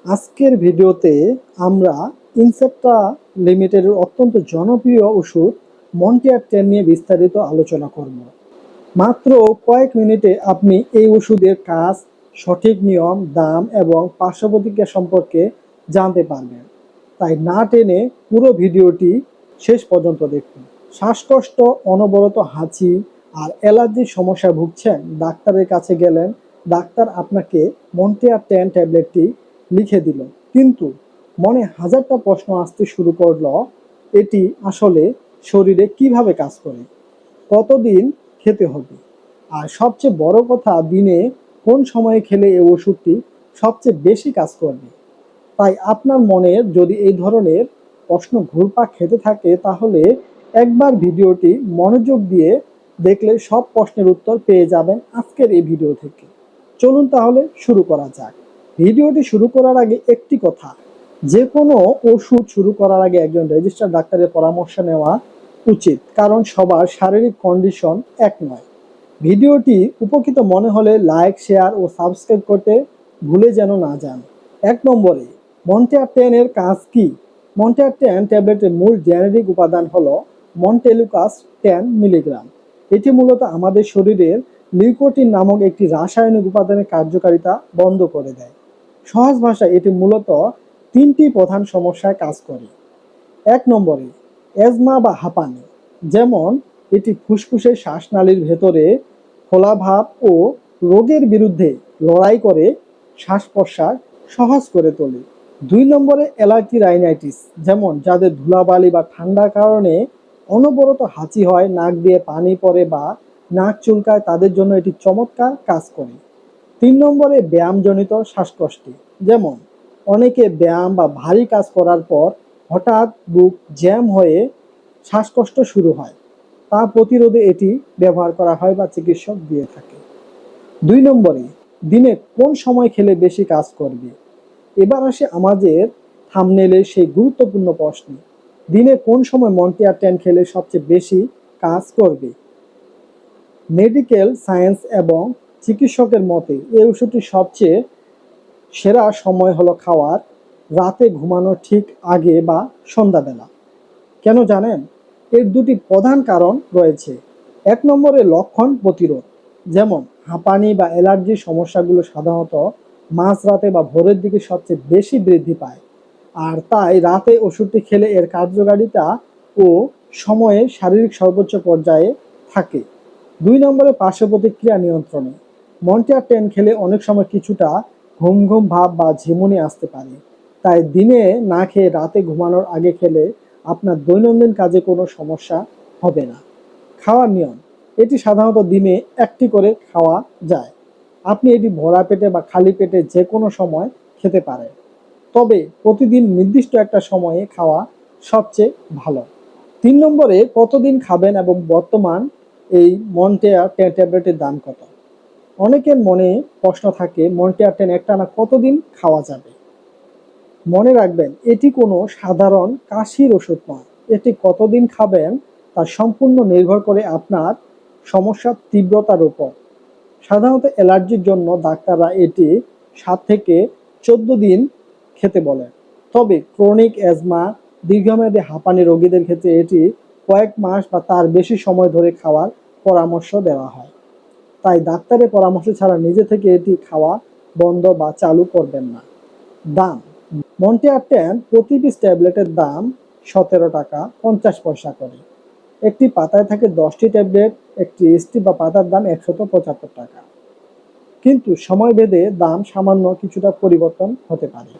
আজকের ভিডিওতে আমরা ইনসেপ্টা লিমিটেডের অত্যন্ত জনপ্রিয় ওষুধ মন্টিয়ার 10 নিয়ে বিস্তারিত আলোচনা করব। মাত্র কয়েক মিনিটে আপনি এই ওষুধের কাজ, সঠিক নিয়ম, দাম এবং পার্শ্ব প্রতিক্রিয়া সম্পর্কে জানতে পারবেন। তাই না টেনে পুরো ভিডিওটি শেষ পর্যন্ত দেখুন। শ্বাসকষ্ট, অনবরত হাঁচি আর অ্যালার্জির সমস্যায় ভুগছেন, ডাক্তারের কাছে গেলেন, ডাক্তার আপনাকে মন্টিয়ার 10 ট্যাবলেটটি লিখে দিল, কিন্তু মনে হাজারটা প্রশ্ন আসতে শুরু করলো, এটি আসলে শরীরে কিভাবে কাজ করে, কতদিন খেতে হবে, আর সবচেয়ে বড় কথা, দিনে কোন সময়ে খেলে এই ওষুধটি সবচেয়ে বেশি কাজ করবে। তাই আপনার মনে যদি এই ধরনের প্রশ্ন ঘুরপাক খেতে থাকে, তাহলে একবার ভিডিওটি মনোযোগ দিয়ে দেখলে সব প্রশ্নের উত্তর পেয়ে যাবেন আজকের এই ভিডিও থেকে। চলুন তাহলে শুরু করা যাক। ভিডিওটি শুরু করার আগে একটি কথা, যে কোনো ওষুধ শুরু করার আগে একজন রেজিস্টার্ড ডাক্তারের পরামর্শ নেওয়া উচিত, কারণ সবার শারীরিক কন্ডিশন এক নয়। ভিডিওটি উপকৃত মনে হলে লাইক, শেয়ার ও সাবস্ক্রাইব করতে ভুলে যেন না যান। 1 নম্বরে, মন্টিয়ার 10 এর কাজ কি? মন্টিয়ার 10 ট্যাবলেটের মূল জেনেরিক উপাদান হলো মন্টেলুকাস 10 মিলিগ্রাম। এটি মূলত আমাদের শরীরের লিউকোটিন নামক একটি রাসায়নিক উপাদানের কার্যকারিতা বন্ধ করে দেয়। সহজ ভাষায় এটি মূলত 3টি প্রধান সমস্যায় কাজ করে। 1 নম্বরে, অ্যাজমা বা হাঁপানি, যেমন এটি ফুসফুসের শ্বাসনালীর ভেতরে ফোলাভাব ও রোগের বিরুদ্ধে লড়াই করে শ্বাস প্রশ্বাস সহজ করে তোলে। 2 নম্বরে, অ্যালার্জি রাইনাইটিস, যেমন যাদের ধুলাবালি বা ঠান্ডার কারণে অনবরত হাঁচি হয়, নাক দিয়ে পানি পড়ে বা নাক চুলকায়, তাদের জন্য এটি চমৎকার কাজ করে। 3 নম্বরে, ব্যায়ামজনিত শ্বাসকষ্ট, যেমন অনেকে ব্যায়াম বা ভারী কাজ করার পর হঠাৎ বুক জ্যাম হয়ে শ্বাসকষ্ট শুরু হয়, তা প্রতিরোধে এটি ব্যবহার করা হয় বা চিকিৎসক দিয়ে থাকে। 2 নম্বরে, দিনে কোন সময় খেলে বেশি কাজ করবে? এবার আসে আমাদের থাম্বনেইলের সেই গুরুত্বপূর্ণ প্রশ্ন, দিনে কোন সময় মন্টিয়ার 10 খেলে সবচেয়ে বেশি কাজ করবে? মেডিকেল সায়েন্স এবং চিকিৎসকের মতে এই ওষুধটির সবচেয়ে সেরা সময় হলো খাওয়ার রাতে ঘুমানোর ঠিক আগে বা সন্ধ্যাবেলা। কেন জানেন? এর দুটি প্রধান কারণ রয়েছে। 1 নম্বরে, লক্ষণ প্রতিরোধ, যেমন হাঁপানি বা অ্যালার্জির সমস্যাগুলো সাধারণত মাঝরাতে বা ভোরের দিকে সবচেয়ে বেশি বৃদ্ধি পায়, আর তাই রাতে ওষুধটি খেলে এর কার্যকারিতা ও সময়ে শারীরিক সর্বোচ্চ পর্যায়ে থাকে। 2 নম্বরে, পার্শ্ব প্রতিক্রিয়া নিয়ন্ত্রণে, মন্টিয়ার 10 খেলে অনেক সময় কিছুটা ঘুম ঘুম ভাব বা ঝিমুনি আসতে পারে, তাই দিনে না খেয়ে রাতে ঘুমানোর আগে খেলে আপনার দৈনন্দিন কাজে কোনো সমস্যা হবে না। খাওয়ার নিয়ম, এটি সাধারণত দিনে একটি করে খাওয়া যায়। আপনি এটি ভরা পেটে বা খালি পেটে যে কোনো সময় খেতে পারেন, তবে প্রতিদিন নির্দিষ্ট একটা সময়ে খাওয়া সবচেয়ে ভালো। 3 নম্বরে, কতদিন খাবেন এবং বর্তমান এই মন্টিয়ার 10 ট্যাবলেটের দাম কত? অনেকের মনে প্রশ্ন থাকে, মন্টিয়ার 10 একটানা কতদিন খাওয়া যাবে? মনে রাখবেন, এটি কোনো সাধারণ কাশির ওষুধ নয়। এটি কতদিন খাবেন তা সম্পূর্ণ নির্ভর করে আপনার সমস্যার তীব্রতার উপর। সাধারণত অ্যালার্জির জন্য ডাক্তাররা এটি 7 থেকে 14 দিন খেতে বলেন, তবে ক্রনিক অ্যাজমা, দীর্ঘমেয়াদী হাঁপানি রোগীদের ক্ষেত্রে এটি কয়েক মাস বা তার বেশি সময় ধরে খাওয়ার পরামর্শ দেওয়া হয়। তাই ডাক্তারের পরামর্শ ছাড়া নিজে থেকে এটি খাওয়া বন্ধ বা চালু করবেন না। দাম, মন্টিয়ার 10 প্রতি পিস ট্যাবলেটের দাম 17 টাকা 50 পয়সা করে। একটি পাতায় থাকে 10টি ট্যাবলেট, একটি স্টিক বা পাতার দাম 175 টাকা। কিন্তু সময় ভেদে দাম সামান্য কিছুটা পরিবর্তন হতে পারে।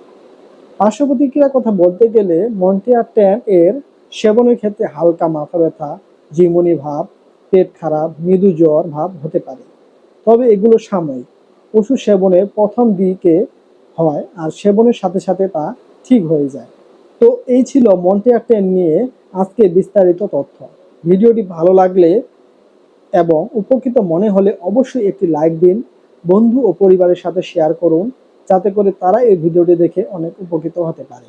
পার্শ্ব প্রতিক্রিয়ার কথা বলতে গেলে, মন্টিয়ার 10 এর সেবনের ক্ষেত্রে হালকা মাথা ব্যথা, ঝিমুনি ভাব, পেট খারাপ, মৃদু জ্বর ভাব হতে পারে, তবে এগুলো সাময়িক। ওষুধ সেবনের প্রথম দিকে হয় আর সেবনের সাথে সাথে তা ঠিক হয়ে যায়। তো এই ছিল মন্টিয়ার 10 নিয়ে আজকে বিস্তারিত তথ্য। ভিডিওটি ভালো লাগলে এবং উপকৃত মনে হলে অবশ্যই একটি লাইক দিন, বন্ধু ও পরিবারের সাথে শেয়ার করুন, যাতে করে তারা এই ভিডিওটি দেখে অনেক উপকৃত হতে পারে।